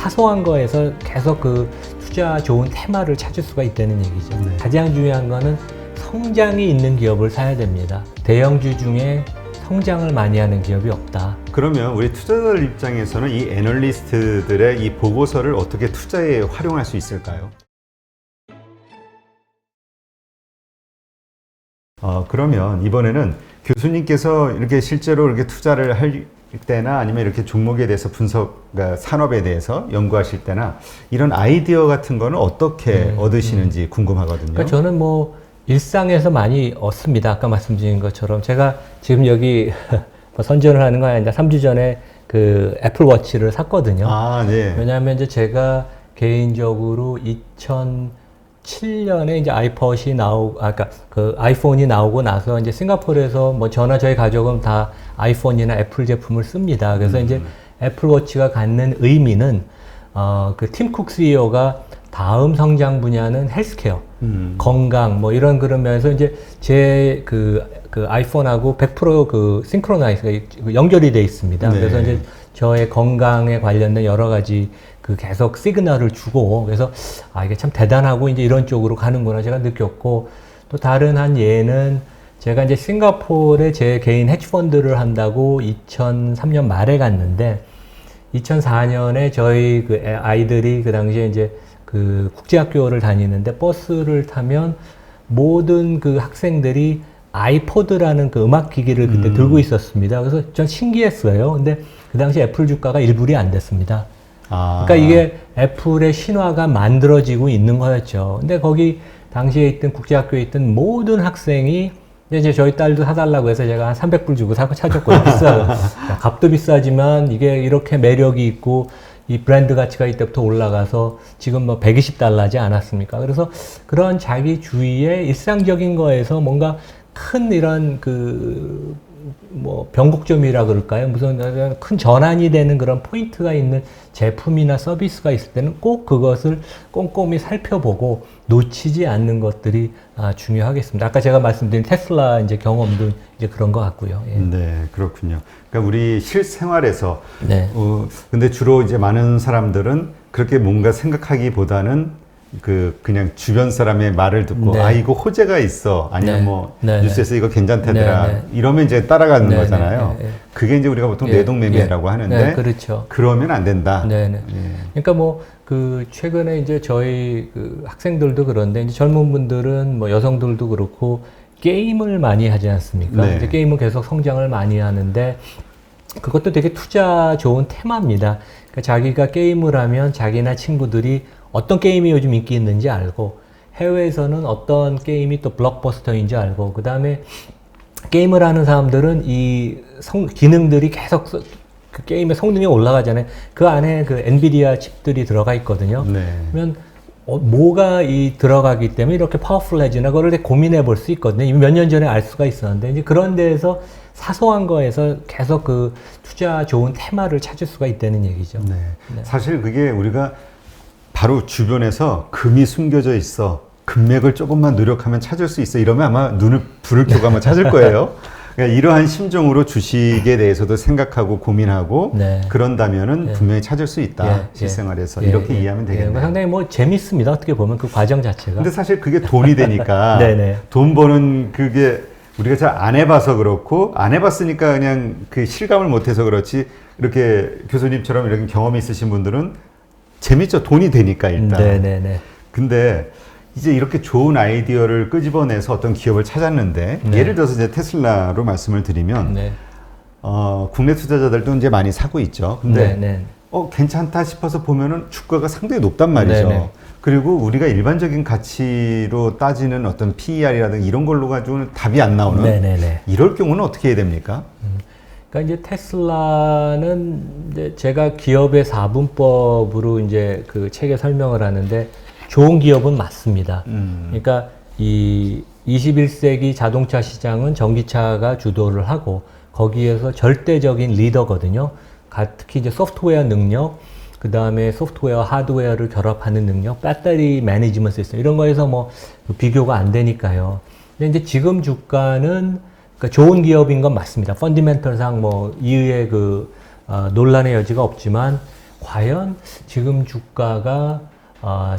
사소한 거에서 계속 그 투자 좋은 테마를 찾을 수가 있다는 얘기죠. 네. 가장 중요한 거는 성장이 있는 기업을 사야 됩니다. 대형주 중에 성장을 많이 하는 기업이 없다. 그러면 우리 투자자들 입장에서는 이 애널리스트들의 이 보고서를 어떻게 투자에 활용할 수 있을까요? 그러면 이번에는 교수님께서 이렇게 실제로 이렇게 투자를 할 때나 아니면 이렇게 종목에 대해서 분석, 그러니까 산업에 대해서 연구하실 때나 이런 아이디어 같은 거는 어떻게 얻으시는지 궁금하거든요. 그러니까 저는 뭐 일상에서 많이 얻습니다. 아까 말씀드린 것처럼 제가 지금 여기 뭐 선전을 하는 거 아니라 3주 전에 그 애플워치를 샀거든요. 아, 네. 왜냐하면 이제 제가 개인적으로 2007년에 이제 아이팟이 그러니까 그 아이폰이 나오고 나서 이제 싱가포르에서 뭐 저나 저희 가족은 다 아이폰이나 애플 제품을 씁니다. 그래서 이제 애플워치가 갖는 의미는 그 팀 쿡 CEO가 다음 성장 분야는 헬스케어, 건강 뭐 이런 그러면서 이제 제 그 아이폰하고 100% 그 싱크로나이즈가 연결이 돼 있습니다. 네. 그래서 이제 저의 건강에 관련된 여러 가지 그 계속 시그널을 주고 그래서 이게 참 대단하고 이제 이런 쪽으로 가는구나 제가 느꼈고 또 다른 한 예는 제가 이제 싱가포르에 제 개인 헤지펀드를 한다고 2003년 말에 갔는데 2004년에 저희 그 아이들이 그 당시에 이제 그 국제학교를 다니는데 버스를 타면 모든 그 학생들이 아이포드라는 그 음악 기기를 그때 들고 있었습니다. 그래서 전 신기했어요. 근데 그 당시 애플 주가가 1불이 안 됐습니다. 그러니까 이게 애플의 신화가 만들어지고 있는 거였죠. 근데 거기 당시에 있던 국제학교에 있던 모든 학생이 이제 저희 딸도 사달라고 해서 제가 한 300불 주고 사줬거든요. 비싸요. 값도 비싸지만 이게 이렇게 매력이 있고 이 브랜드 가치가 이때부터 올라가서 지금 뭐 120달러지 않았습니까? 그래서 그런 자기 주위의 일상적인 거에서 뭔가 큰 이런 뭐 변곡점이라 그럴까요? 무슨 큰 전환이 되는 그런 포인트가 있는 제품이나 서비스가 있을 때는 꼭 그것을 꼼꼼히 살펴보고 놓치지 않는 것들이 중요하겠습니다. 아까 제가 말씀드린 테슬라 이제 경험도 이제 그런 것 같고요. 예. 네, 그렇군요. 그러니까 우리 실생활에서 네. 근데 주로 이제 많은 사람들은 그렇게 뭔가 생각하기보다는 그냥 주변 사람의 말을 듣고 네. 이거 호재가 있어 아니면 네. 뭐 네. 뉴스에서 이거 괜찮다더라 네. 이러면 이제 따라가는 네. 거잖아요. 네. 네. 그게 이제 우리가 보통 예. 뇌동매매라고 예. 하는데 네, 그렇죠. 그러면 안 된다. 네네. 예. 그러니까 뭐 최근에 이제 저희 그 학생들도 그런데 이제 젊은 분들은 뭐 여성들도 그렇고 게임을 많이 하지 않습니까? 네. 이제 게임은 계속 성장을 많이 하는데 그것도 되게 투자 좋은 테마입니다. 그러니까 자기가 게임을 하면 자기나 친구들이 어떤 게임이 요즘 인기 있는지 알고 해외에서는 어떤 게임이 또 블록버스터인지 알고 그 다음에 게임을 하는 사람들은 이 기능들이 계속 그 게임의 성능이 올라가잖아요. 그 안에 그 엔비디아 칩들이 들어가 있거든요. 네. 그러면 뭐가 들어가기 때문에 이렇게 파워풀해지나 그걸 고민해 볼 수 있거든요. 이미 몇 년 전에 알 수가 있었는데 이제 그런 데에서 사소한 거에서 계속 그 투자 좋은 테마를 찾을 수가 있다는 얘기죠. 네. 사실 그게 우리가 바로 주변에서 금이 숨겨져 있어. 금맥을 조금만 노력하면 찾을 수 있어. 이러면 아마 눈을 불을 켜고 아마 찾을 거예요. 그러니까 이러한 심정으로 주식에 대해서도 생각하고 고민하고 네. 그런다면은 분명히 찾을 수 있다. 실생활에서 이렇게 이해하면 되겠네요. 상당히 뭐 재밌습니다. 어떻게 보면 그 과정 자체가. 근데 사실 그게 돈이 되니까 네네. 돈 버는 그게 우리가 잘 안 해봐서 그렇고 안 해봤으니까 그냥 그 실감을 못해서 그렇지 이렇게 교수님처럼 이런 경험이 있으신 분들은 재밌죠. 돈이 되니까 일단. 네네네. 근데 이제 이렇게 좋은 아이디어를 끄집어내서 어떤 기업을 찾았는데 네. 예를 들어서 이제 테슬라로 말씀을 드리면 네. 국내 투자자들도 이제 많이 사고 있죠. 근데 네. 괜찮다 싶어서 보면은 주가가 상당히 높단 말이죠. 네네. 그리고 우리가 일반적인 가치로 따지는 어떤 PER이라든가 이런 걸로 가지고는 답이 안 나오는 네네네. 이럴 경우는 어떻게 해야 됩니까? 그러니까 이제 테슬라는 이제 제가 기업의 4분법으로 이제 그 책에 설명을 하는데 좋은 기업은 맞습니다. 그러니까 이 21세기 자동차 시장은 전기차가 주도를 하고 거기에서 절대적인 리더거든요. 특히 이제 소프트웨어 능력, 그 다음에 소프트웨어, 하드웨어를 결합하는 능력, 배터리 매니지먼트 시스템 이런 거에서 뭐 비교가 안 되니까요. 근데 이제 지금 주가는 그러니까 좋은 기업인 건 맞습니다. 펀디멘털상 뭐 이후에 논란의 여지가 없지만 과연 지금 주가가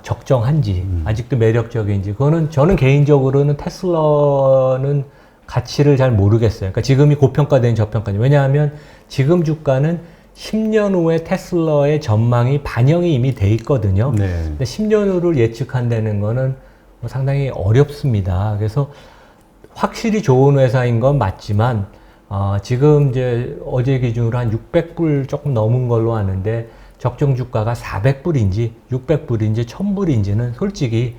적정한지, 아직도 매력적인지, 그거는 저는 개인적으로는 테슬라는 가치를 잘 모르겠어요. 그러니까 지금이 고평가된 저평가된. 왜냐하면 지금 주가는 10년 후에 테슬라의 전망이 반영이 이미 돼 있거든요. 네. 근데 10년 후를 예측한다는 거는 뭐 상당히 어렵습니다. 그래서 확실히 좋은 회사인 건 맞지만, 지금 이제 어제 기준으로 한 600불 조금 넘은 걸로 아는데, 적정 주가가 400불인지, 600불인지, 1000불인지는 솔직히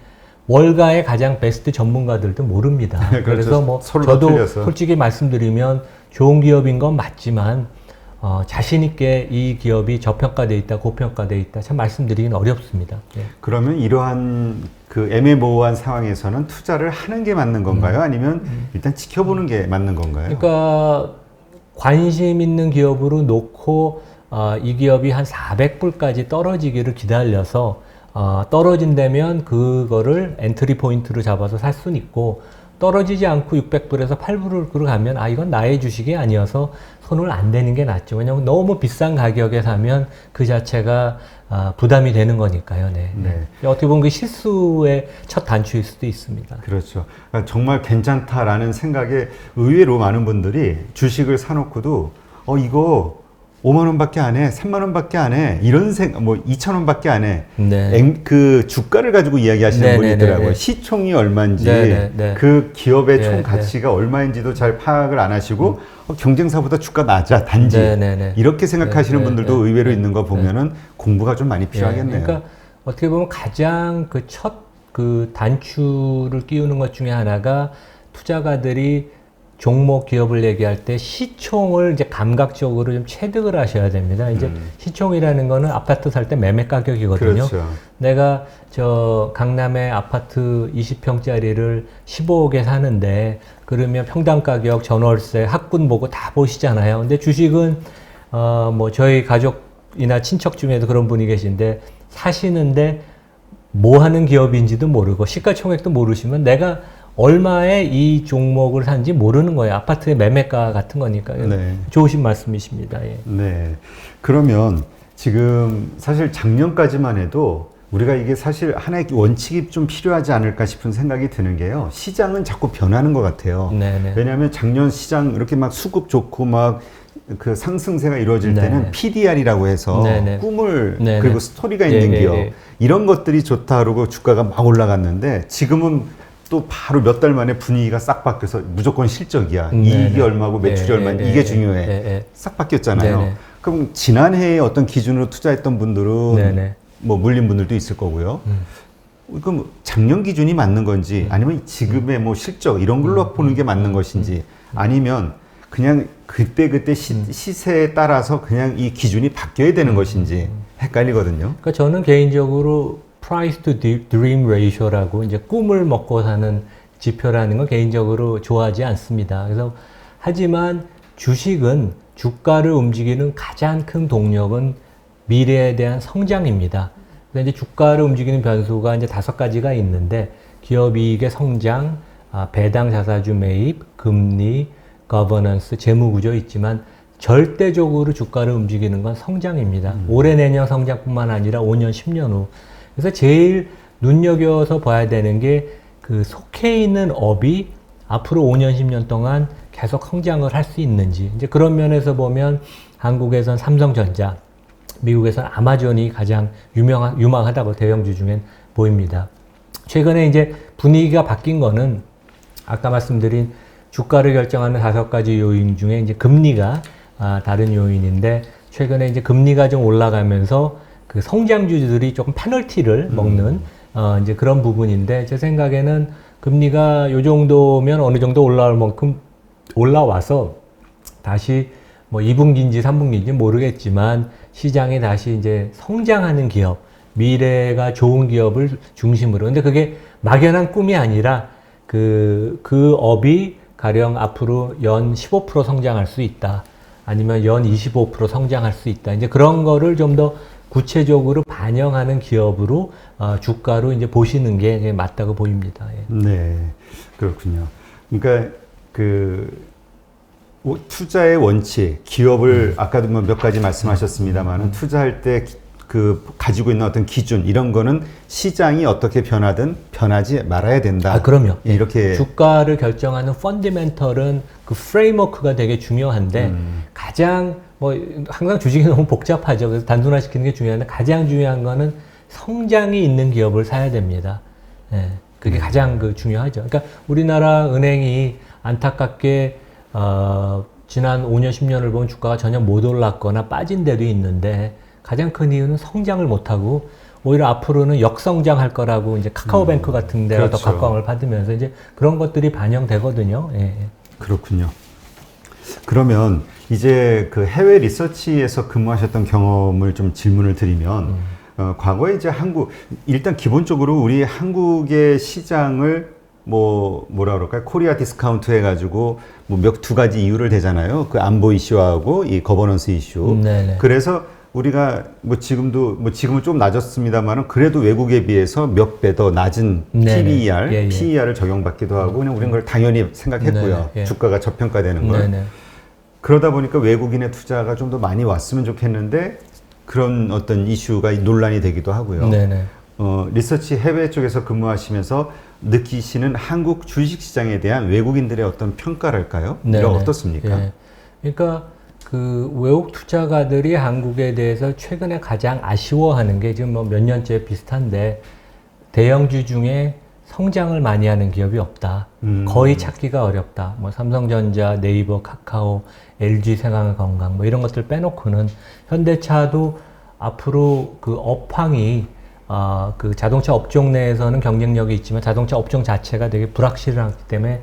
월가의 가장 베스트 전문가들도 모릅니다. 그렇죠. 그래서 뭐 서로 저도 틀려서. 솔직히 말씀드리면 좋은 기업인 건 맞지만, 자신 있게 이 기업이 저평가돼 있다, 고평가돼 있다, 참 말씀드리긴 어렵습니다. 예. 그러면 이러한 그 애매모호한 상황에서는 투자를 하는 게 맞는 건가요? 아니면 일단 지켜보는 게 맞는 건가요? 그러니까 관심 있는 기업으로 놓고 이 기업이 한 400불까지 떨어지기를 기다려서 떨어진다면 그거를 엔트리 포인트로 잡아서 살 수는 있고, 떨어지지 않고 600불에서 8불을 가면 이건 나의 주식이 아니어서 손을 안 대는 게 낫죠. 왜냐하면 너무 비싼 가격에 사면 그 자체가 부담이 되는 거니까요. 네. 네. 어떻게 보면 그 실수의 첫 단추일 수도 있습니다. 그렇죠. 그러니까 정말 괜찮다라는 생각에 의외로 많은 분들이 주식을 사놓고도 이거 5만 원밖에 안 해, 3만 원밖에 안 해, 이런 뭐 2천 원밖에 안 해. 네. 그 주가를 가지고 이야기하시는 네, 분이 네, 있더라고요. 네. 시총이 얼마인지, 네, 네. 그 기업의 네, 총 네. 가치가 얼마인지도 잘 파악을 안 하시고 경쟁사보다 주가 낮아, 단지 네, 네, 네. 이렇게 생각하시는 네, 네, 분들도 네. 의외로 있는 거 보면은 공부가 좀 많이 필요하겠네요. 그러니까 어떻게 보면 가장 그 첫 그 단추를 끼우는 것 중에 하나가, 투자가들이 종목 기업을 얘기할 때 시총을 이제 감각적으로 좀 체득을 하셔야 됩니다. 이제 시총이라는 거는 아파트 살 때 매매 가격이거든요. 그렇죠. 내가 저 강남에 아파트 20평짜리를 15억에 사는데, 그러면 평당 가격, 전월세, 학군 보고 다 보시잖아요. 근데 주식은 뭐 저희 가족이나 친척 중에도 그런 분이 계신데, 사시는데 뭐 하는 기업인지도 모르고 시가총액도 모르시면 내가 얼마에 이 종목을 산지 모르는 거예요. 아파트의 매매가 같은 거니까요. 네. 좋으신 말씀이십니다. 예. 네. 그러면 지금 사실 작년까지만 해도 우리가 이게 사실 하나의 원칙이 좀 필요하지 않을까 싶은 생각이 드는 게요. 시장은 자꾸 변하는 것 같아요. 네네. 왜냐하면 작년 시장 이렇게 막 수급 좋고 막 그 상승세가 이루어질 네네. 때는 PDR이라고 해서 네네. 꿈을 네네. 그리고 스토리가 있는 예, 예, 기업 예. 이런 것들이 좋다 그러고 주가가 막 올라갔는데, 지금은 또 바로 몇 달 만에 분위기가 싹 바뀌어서 무조건 실적이야. 네네. 이익이 얼마고 매출이 예, 얼마인지 예, 이게 예, 중요해. 예, 예. 싹 바뀌었잖아요. 네네. 그럼 지난해에 어떤 기준으로 투자했던 분들은 네네. 뭐 물린 분들도 있을 거고요. 그럼 작년 기준이 맞는 건지, 아니면 지금의 뭐 실적 이런 걸로 보는 게 맞는 것인지, 아니면 그냥 그때 시세에 따라서 그냥 이 기준이 바뀌어야 되는 것인지 헷갈리거든요. 그러니까 저는 개인적으로 price to dream ratio라고, 이제 꿈을 먹고 사는 지표라는 건 개인적으로 좋아하지 않습니다. 그래서 하지만 주식은 주가를 움직이는 가장 큰 동력은 미래에 대한 성장입니다. 그래서 이제 주가를 움직이는 변수가 이제 5가지가 있는데, 기업 이익의 성장, 배당 자사주 매입, 금리, 거버넌스, 재무구조 있지만 절대적으로 주가를 움직이는 건 성장입니다. 올해 내년 성장뿐만 아니라 5년, 10년 후. 그래서 제일 눈여겨서 봐야 되는 게, 그 속해 있는 업이 앞으로 5년, 10년 동안 계속 성장을 할 수 있는지. 이제 그런 면에서 보면 한국에선 삼성전자, 미국에선 아마존이 가장 유망하다고 대형주 중엔 보입니다. 최근에 이제 분위기가 바뀐 거는 아까 말씀드린 주가를 결정하는 5가지 요인 중에 이제 금리가 다른 요인인데, 최근에 이제 금리가 좀 올라가면서 그 성장주들이 조금 페널티를 먹는 이제 그런 부분인데, 제 생각에는 금리가 요 정도면 어느 정도 올라올 만큼 올라와서 다시 뭐 2분기인지 3분기인지 모르겠지만 시장에 다시 이제 성장하는 기업, 미래가 좋은 기업을 중심으로. 근데 그게 막연한 꿈이 아니라 그 업이 가령 앞으로 연 15% 성장할 수 있다. 아니면 연 25% 성장할 수 있다. 이제 그런 거를 좀 더 구체적으로 반영하는 기업으로 주가로 이제 보시는 게 맞다고 보입니다. 예. 네, 그렇군요. 그러니까 투자의 원칙, 기업을 아까도 몇 가지 말씀하셨습니다만은 투자할 때 그 가지고 있는 어떤 기준 이런 거는 시장이 어떻게 변하든 변하지 말아야 된다. 아, 그럼요. 예, 이렇게 주가를 결정하는 펀더멘털은 그 프레임워크가 되게 중요한데 가장 뭐 항상 주식이 너무 복잡하죠. 그래서 단순화시키는 게 중요한데 가장 중요한 거는 성장이 있는 기업을 사야 됩니다. 예, 그게 가장 그 중요하죠. 그러니까 우리나라 은행이 안타깝게 지난 5년, 10년을 보면 주가가 전혀 못 올랐거나 빠진 데도 있는데 가장 큰 이유는 성장을 못하고 오히려 앞으로는 역성장할 거라고 이제 카카오뱅크 같은 데가 그렇죠. 더 각광을 받으면서 이제 그런 것들이 반영되거든요. 예. 그렇군요. 그러면 이제 그 해외 리서치에서 근무하셨던 경험을 좀 질문을 드리면 과거에 이제 일단 기본적으로 우리 한국의 시장을 뭐라 그럴까요? 코리아 디스카운트 해가지고 뭐 두 가지 이유를 대잖아요. 그 안보 이슈하고 이 거버넌스 이슈. 네네. 그래서 우리가 지금은 좀 낮았습니다만은 그래도 외국에 비해서 몇 배 더 낮은 네네. PER, 예, 예. PER을 적용받기도 하고 그냥 우리는 그걸 당연히 생각했고요. 네네. 예. 주가가 저평가되는 걸. 네네. 그러다 보니까 외국인의 투자가 좀 더 많이 왔으면 좋겠는데 그런 어떤 이슈가 논란이 되기도 하고요. 네네. 리서치 해외 쪽에서 근무하시면서 느끼시는 한국 주식시장에 대한 외국인들의 어떤 평가랄까요? 네네. 이런 어떻습니까? 예. 그러니까 그 외국 투자가들이 한국에 대해서 최근에 가장 아쉬워하는 게 지금 뭐 몇 년째 비슷한데 대형주 중에 성장을 많이 하는 기업이 없다. 거의 찾기가 어렵다. 뭐 삼성전자, 네이버, 카카오, LG 생활건강 뭐 이런 것들 빼놓고는 현대차도 앞으로 그 업황이 그 자동차 업종 내에서는 경쟁력이 있지만 자동차 업종 자체가 되게 불확실하기 때문에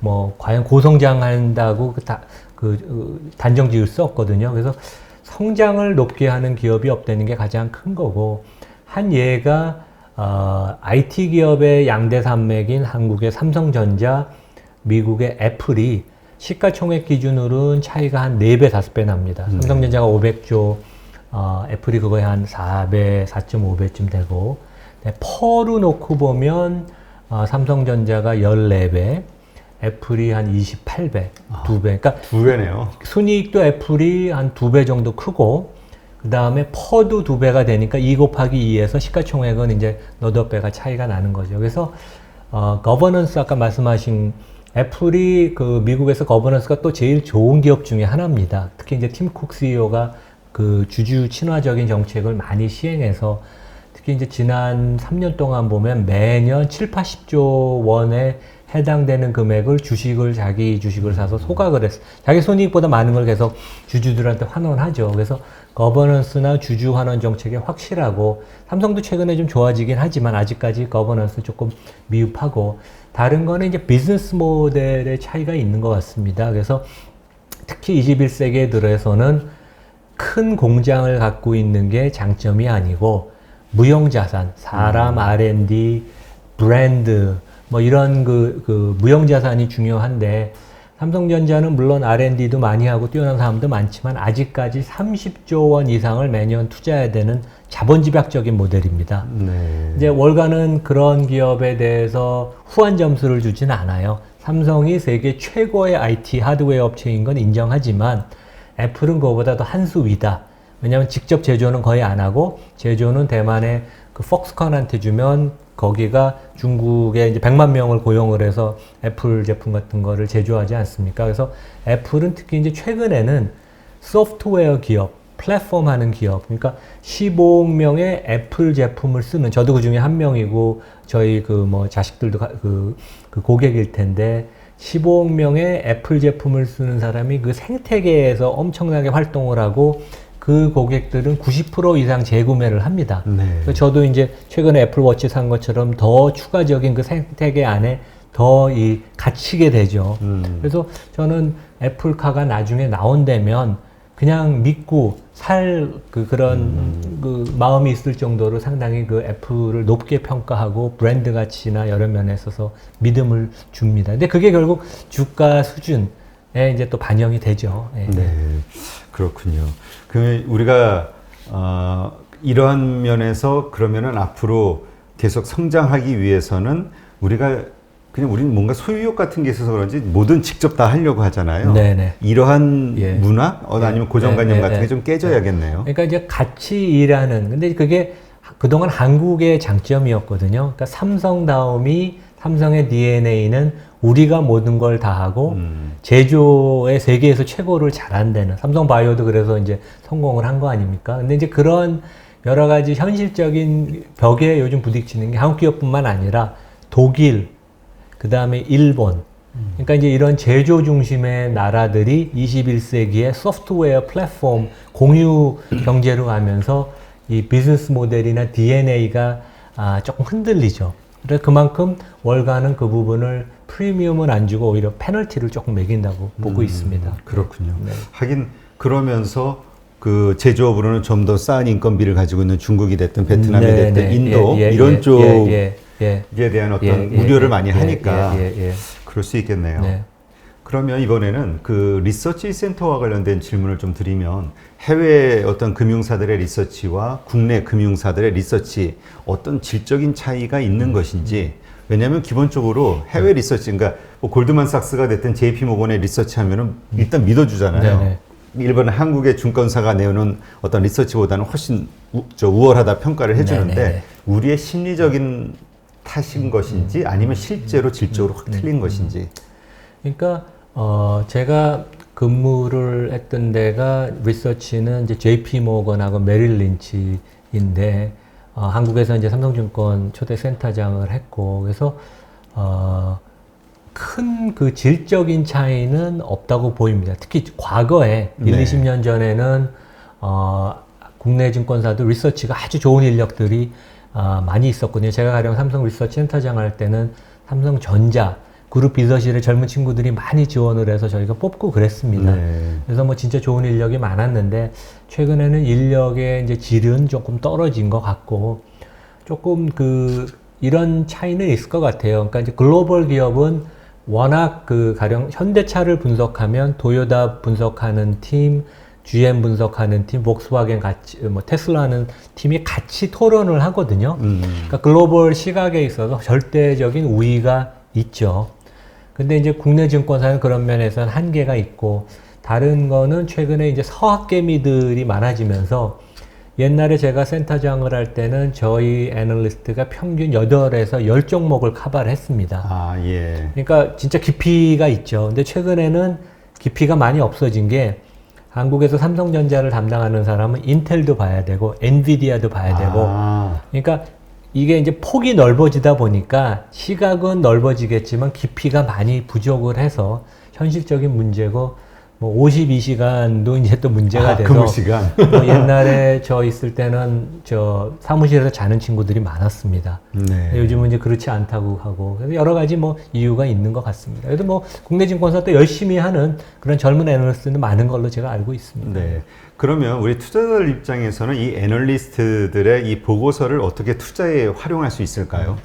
뭐 과연 고성장한다고 단정 지을 수 없거든요. 그래서 성장을 높게 하는 기업이 없다는 게 가장 큰 거고 한 예가 IT 기업의 양대 산맥인 한국의 삼성전자, 미국의 애플이 시가총액 기준으로는 차이가 한 4배, 5배 납니다. 삼성전자가 500조, 애플이 그거에 한 4배, 4.5배쯤 되고, 퍼로 놓고 보면 삼성전자가 14배, 애플이 한 28배, 2배. 그러니까 2배네요. 순이익도 애플이 한 2배 정도 크고, 그 다음에 퍼도 2배가 되니까 2 곱하기 2에서 시가총액은 이제 너댓 배가 차이가 나는 거죠. 그래서, 거버넌스 아까 말씀하신 애플이 그 미국에서 거버넌스가 또 제일 좋은 기업 중에 하나입니다. 특히 이제 팀 쿡 CEO가 그 주주 친화적인 정책을 많이 시행해서 특히 이제 지난 3년 동안 보면 매년 7, 80조 원에 해당되는 금액을 자기 주식을 사서 소각을 했어. 자기 손익보다 많은 걸 계속 주주들한테 환원하죠. 그래서 거버넌스나 주주 환원 정책이 확실하고 삼성도 최근에 좀 좋아지긴 하지만 아직까지 거버넌스 조금 미흡하고 다른 거는 이제 비즈니스 모델의 차이가 있는 것 같습니다. 그래서 특히 21세기에 들어서는 큰 공장을 갖고 있는 게 장점이 아니고 무형자산, 사람, R&D, 브랜드 뭐 이런 그 무형자산이 중요한데 삼성전자는 물론 R&D도 많이 하고 뛰어난 사람도 많지만 아직까지 30조 원 이상을 매년 투자해야 되는 자본집약적인 모델입니다. 네. 이제 월가는 그런 기업에 대해서 후한 점수를 주진 않아요. 삼성이 세계 최고의 IT 하드웨어 업체인 건 인정하지만 애플은 그거보다 더 한 수 위다. 왜냐하면 직접 제조는 거의 안 하고 제조는 대만의 그 폭스콘한테 주면 거기가 중국에 이제 100만 명을 고용을 해서 애플 제품 같은 거를 제조하지 않습니까? 그래서 애플은 특히 이제 최근에는 소프트웨어 기업, 플랫폼 하는 기업, 그러니까 15억 명의 애플 제품을 쓰는, 저도 그 중에 한 명이고, 저희 자식들도 그 고객일 텐데, 15억 명의 애플 제품을 쓰는 사람이 그 생태계에서 엄청나게 활동을 하고, 그 고객들은 90% 이상 재구매를 합니다. 네. 그래서 저도 이제 최근에 애플워치 산 것처럼 더 추가적인 그 생태계 안에 더 갇히게 되죠. 그래서 저는 애플카가 나중에 나온다면 그냥 믿고 살 그런 그 마음이 있을 정도로 상당히 그 애플을 높게 평가하고 브랜드 가치나 여러 면에 있어서 믿음을 줍니다. 근데 그게 결국 주가 수준에 이제 또 반영이 되죠. 예. 네, 그렇군요. 그 우리가 이러한 면에서 그러면은 앞으로 계속 성장하기 위해서는 우리가 그냥 우리는 뭔가 소유욕 같은 게 있어서 그런지 뭐든 직접 다 하려고 하잖아요. 네네. 이러한 예. 문화, 아니면 고정관념 네, 같은 네, 게 좀 깨져야겠네요. 그러니까 이제 같이 일하는, 근데 그게 그동안 한국의 장점이었거든요. 그러니까 삼성다움이, 삼성의 DNA는 우리가 모든 걸 다 하고 제조의 세계에서 최고를 잘한다는, 삼성바이오도 그래서 이제 성공을 한 거 아닙니까? 근데 이제 그런 여러 가지 현실적인 벽에 요즘 부딪히는 게 한국 기업뿐만 아니라 독일, 그 다음에 일본. 그러니까 이제 이런 제조 중심의 나라들이 21세기의 소프트웨어 플랫폼 공유 경제로 가면서 이 비즈니스 모델이나 DNA가 조금 흔들리죠. 그래서 그만큼 월가는 그 부분을 프리미엄은 안 주고 오히려 페널티를 조금 매긴다고 보고 있습니다. 그렇군요. 네. 하긴 그러면서 그 제조업으로는 좀 더 싸은 인건비를 가지고 있는 중국이 됐든 베트남이 네, 됐든 네. 인도 예, 예, 이런 예, 쪽에 예, 대한 어떤 예, 우려를 예, 많이 예, 하니까 예. 그럴 수 있겠네요. 네. 그러면 이번에는 그 리서치 센터와 관련된 질문을 좀 드리면 해외 어떤 금융사들의 리서치와 국내 금융사들의 리서치 어떤 질적인 차이가 있는 것인지, 왜냐하면 기본적으로 해외 리서치, 그러니까 뭐 골드만삭스가 됐든 JP모건의 리서치 하면은 일단 믿어주잖아요. 네네. 일본 한국의 증권사가 내오는 어떤 리서치보다는 훨씬 우월하다 평가를 해주는데 네네네. 우리의 심리적인 탓인 것인지 아니면 실제로 질적으로 확 틀린 것인지. 그러니까 제가 근무를 했던 데가 리서치는 이제 JP 모건하고 메릴 린치인데 한국에서 이제 삼성증권 초대 센터장을 했고, 그래서 큰 그 질적인 차이는 없다고 보입니다. 특히 과거에 네. 1, 20년 전에는 국내 증권사도 리서치가 아주 좋은 인력들이 많이 있었거든요. 제가 가령 삼성 리서치 센터장 할 때는 삼성전자 그룹 비서실에 젊은 친구들이 많이 지원을 해서 저희가 뽑고 그랬습니다. 네. 그래서 뭐 진짜 좋은 인력이 많았는데 최근에는 인력의 이제 질은 조금 떨어진 것 같고, 조금 이런 차이는 있을 것 같아요. 그러니까 이제 글로벌 기업은 워낙 가령 현대차를 분석하면 도요타 분석하는 팀, GM 분석하는 팀, 복스와겐 같이, 뭐 테슬라는 팀이 같이 토론을 하거든요. 그러니까 글로벌 시각에 있어서 절대적인 우위가 있죠. 근데 이제 국내 증권사는 그런 면에서는 한계가 있고, 다른 거는 최근에 이제 서학개미들이 많아지면서 옛날에 제가 센터장을 할 때는 저희 애널리스트가 평균 8에서 10종목을 커버를 했습니다. 예. 그러니까 진짜 깊이가 있죠. 근데 최근에는 깊이가 많이 없어진 게, 한국에서 삼성전자를 담당하는 사람은 인텔도 봐야 되고 엔비디아도 봐야 되고, 그러니까 이게 이제 폭이 넓어지다 보니까 시각은 넓어지겠지만 깊이가 많이 부족을 해서 현실적인 문제고, 뭐 52시간도 이제 또 문제가 돼서 근무 시간. 뭐 옛날에 저 있을 때는 저 사무실에서 자는 친구들이 많았습니다. 네. 요즘은 이제 그렇지 않다고 하고, 그래서 여러 가지 뭐 이유가 있는 것 같습니다. 그래도 뭐 국내 증권사 또 열심히 하는 그런 젊은 애널리스트는 많은 걸로 제가 알고 있습니다. 네. 그러면 우리 투자자들 입장에서는 이 애널리스트들의 이 보고서를 어떻게 투자에 활용할 수 있을까요?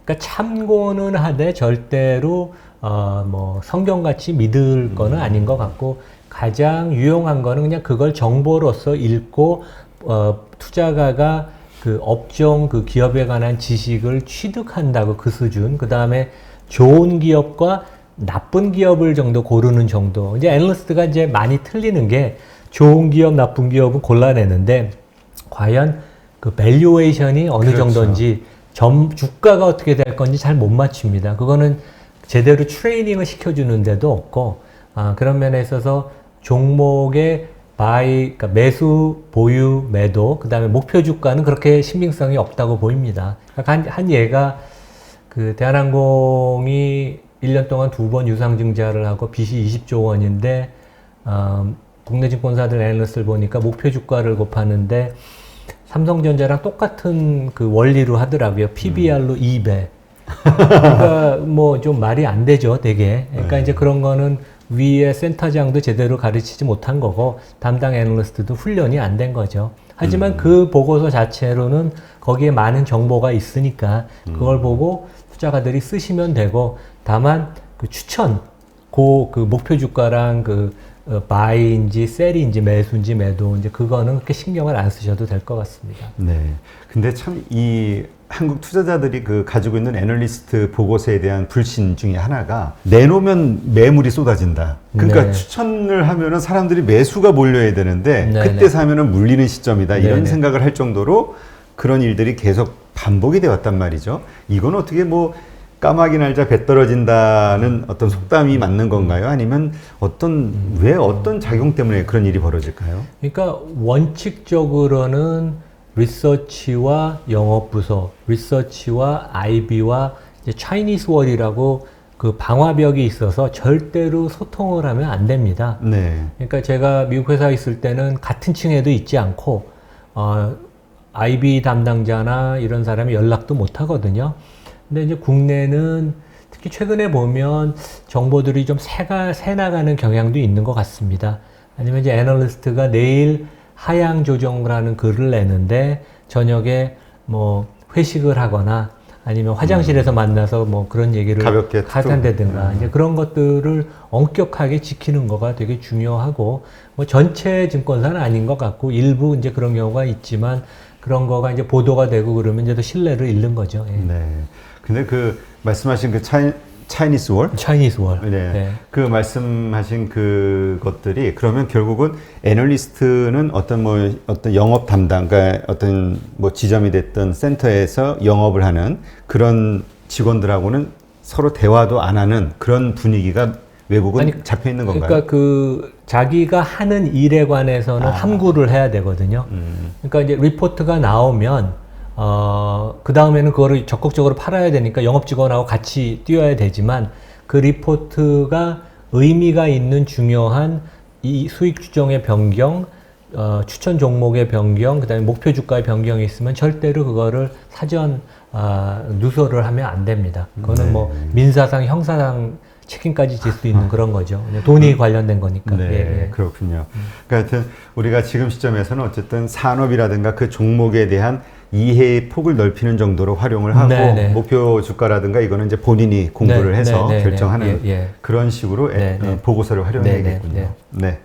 그러니까 참고는 하되 절대로 뭐 성경같이 믿을 거는 아닌 것 같고, 가장 유용한 거는 그냥 그걸 정보로서 읽고 투자가가 그 업종 그 기업에 관한 지식을 취득한다고 그 수준, 그 다음에 좋은 기업과 나쁜 기업을 정도 고르는 정도. 이제 애널리스트가 이제 많이 틀리는 게, 좋은 기업, 나쁜 기업은 골라내는데 과연 그 밸류에이션이 어느 그렇죠. 정도인지, 주가가 어떻게 될 건지 잘 못 맞춥니다. 그거는 제대로 트레이닝을 시켜주는 데도 없고, 그런 면에 있어서 종목의 그러니까 매수, 보유, 매도, 그 다음에 목표 주가는 그렇게 신빙성이 없다고 보입니다. 그러니까 한 예가 대한항공이 1년 동안 2번 유상증자를 하고 빚이 20조 원인데, 국내 증권사들 애널리스트를 보니까 목표 주가를 곱하는데 삼성전자랑 똑같은 그 원리로 하더라고요. PBR로 2배. 그러니까 뭐 좀 말이 안 되죠, 되게. 그러니까 네. 이제 그런 거는 위에 센터장도 제대로 가르치지 못한 거고, 담당 애널리스트도 훈련이 안 된 거죠. 하지만 그 보고서 자체로는 거기에 많은 정보가 있으니까 그걸 보고 투자가들이 쓰시면 되고, 다만 그 추천, 그 목표 주가랑 바이인지 셀인지 매수인지 매도인지 그거는 그렇게 신경을 안 쓰셔도 될 것 같습니다. 네. 근데 참 이 한국 투자자들이 그 가지고 있는 애널리스트 보고서에 대한 불신 중에 하나가 내놓으면 매물이 쏟아진다. 그러니까 네. 추천을 하면은 사람들이 매수가 몰려야 되는데 네, 그때 네. 사면은 물리는 시점이다. 네, 이런 네. 생각을 할 정도로 그런 일들이 계속 반복이 되었단 말이죠. 이건 어떻게 뭐 까마귀 날자 배 떨어진다는 어떤 속담이 맞는 건가요? 아니면 왜 어떤 작용 때문에 그런 일이 벌어질까요? 그러니까 원칙적으로는 리서치와 영업부서, 리서치와 IB와 이제 차이니스 월이라고 그 방화벽이 있어서 절대로 소통을 하면 안 됩니다. 네. 그러니까 제가 미국 회사에 있을 때는 같은 층에도 있지 않고 IB 담당자나 이런 사람이 연락도 못 하거든요. 근데 이제 국내는 특히 최근에 보면 정보들이 좀 새 나가는 경향도 있는 것 같습니다. 아니면 이제 애널리스트가 내일 하향 조정을 하는 글을 내는데 저녁에 뭐 회식을 하거나 아니면 화장실에서 만나서 뭐 그런 얘기를 가볍게 한다든가 이제 그런 것들을 엄격하게 지키는 거가 되게 중요하고 뭐 전체 증권사는 아닌 것 같고 일부 이제 그런 경우가 있지만 그런 거가 이제 보도가 되고 그러면 이제 또 신뢰를 잃는 거죠. 예. 네. 근데 그 말씀하신 그 차이니스 월? 차이니스 월. 네. 네. 그 말씀하신 그것들이 그러면 결국은 애널리스트는 어떤 영업 담당, 그러니까 어떤 뭐 지점이 됐던 센터에서 영업을 하는 그런 직원들하고는 서로 대화도 안 하는 그런 분위기가 외국은 잡혀 있는 건가요? 그러니까 그 자기가 하는 일에 관해서는 함구를 해야 되거든요. 그러니까 이제 리포트가 나오면 그 다음에는 그거를 적극적으로 팔아야 되니까 영업 직원하고 같이 뛰어야 되지만 그 리포트가 의미가 있는 중요한 이 수익 추정의 변경, 추천 종목의 변경, 그다음에 목표 주가의 변경이 있으면 절대로 그거를 사전 누설을 하면 안 됩니다. 그거는 뭐 민사상, 형사상 책임까지 질 수 있는 그런 거죠. 돈이 관련된 거니까. 네, 예, 예. 그렇군요. 그러니까 하여튼 우리가 지금 시점에서는 어쨌든 산업이라든가 그 종목에 대한 이해의 폭을 넓히는 정도로 활용을 하고 네네. 목표 주가라든가 이거는 이제 본인이 공부를 네, 해서 네, 네, 결정하는 예, 예. 그런 식으로 네, 네. 보고서를 활용해야겠군요. 네, 네, 네.